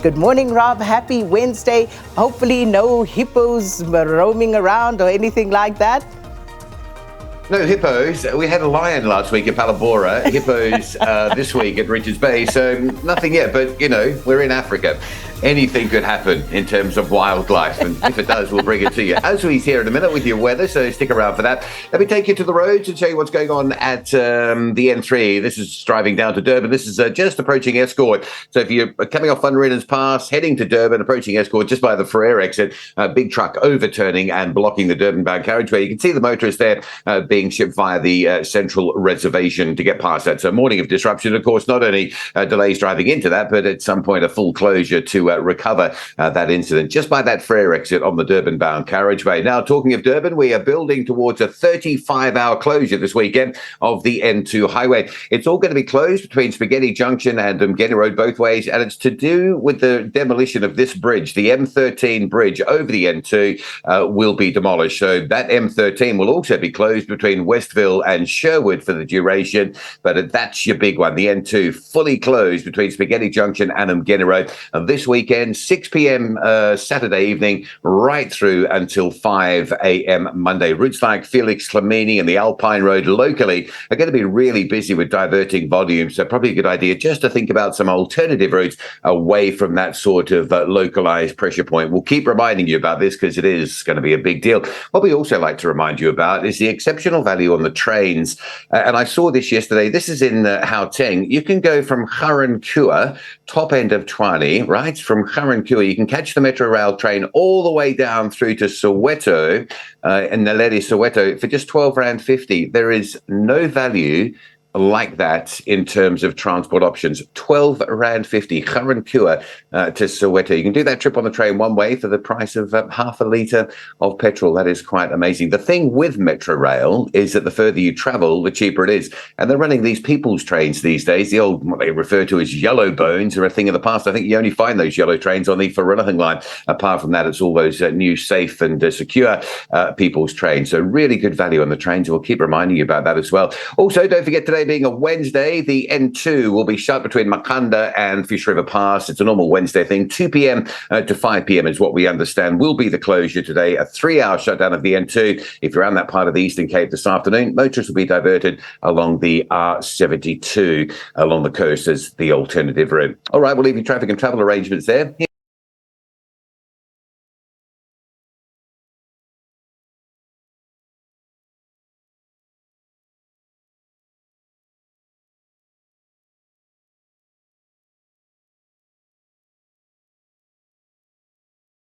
Good morning, Rob. Happy Wednesday. Hopefully no hippos roaming around or anything like that. No hippos. We had a lion last week at Palabora. Hippos this week at Richards Bay. So nothing yet, but, we're in Africa. Anything could happen in terms of wildlife. And if it does, we'll bring it to you. As we here in a minute with your weather, so stick around for that. Let me take you to the roads and show you what's going on at the N3. This is driving down to Durban. This is just approaching Escort. So if you're coming off Van Rieden's Pass, heading to Durban, approaching Escort just by the Ferrer exit, a big truck overturning and blocking the Durban-bound carriageway. You can see the motorist there being shipped via the central reservation to get past that. So morning of disruption, of course, not only delays driving into that, but at some point a full closure to recover that incident just by that Ferrer exit on the Durban-bound carriageway. Now, talking of Durban, we are building towards a 35-hour closure this weekend of the N2 highway. It's all going to be closed between Spaghetti Junction and Umgeni Road both ways, and it's to do with the demolition of this bridge. The M13 bridge over the N2 will be demolished. So that M13 will also be closed between Westville and Sherwood for the duration, but that's your big one. The N2 fully closed between Spaghetti Junction and Umgeni Road. And this weekend, 6 p.m. Saturday evening, right through until 5 a.m. Monday. Routes like Felix Clemini and the Alpine Road locally are going to be really busy with diverting volumes. So probably a good idea just to think about some alternative routes away from that sort of localized pressure point. We'll keep reminding you about this because it is going to be a big deal. What we also like to remind you about is the exceptional value on the trains. And I saw this yesterday. This is in Gauteng. You can go from Ga-Rankuwa, top end of Tshwane, right? From Ga-Rankuwa, you can catch the Metro Rail train all the way down through to Soweto, and Naledi, Soweto, for just R12.50. There is no value like that in terms of transport options. R12.50, Ga-Rankuwa to Soweto. You can do that trip on the train one way for the price of half a litre of petrol. That is quite amazing. The thing with Metro Rail is that the further you travel, the cheaper it is. And they're running these people's trains these days, the old, what they refer to as yellow bones, are a thing of the past. I think you only find those yellow trains on the Vereeniging line. Apart from that, it's all those new, safe and secure people's trains. So really good value on the trains. We'll keep reminding you about that as well. Also, don't forget today being a Wednesday, the N2 will be shut between Makanda and Fish River Pass. It's a normal Wednesday thing. 2 p.m. to 5 p.m. is what we understand will be the closure today. A 3-hour shutdown of the N2. If you're around that part of the Eastern Cape this afternoon, motorists will be diverted along the R72 along the coast as the alternative route. All right, we'll leave you traffic and travel arrangements there.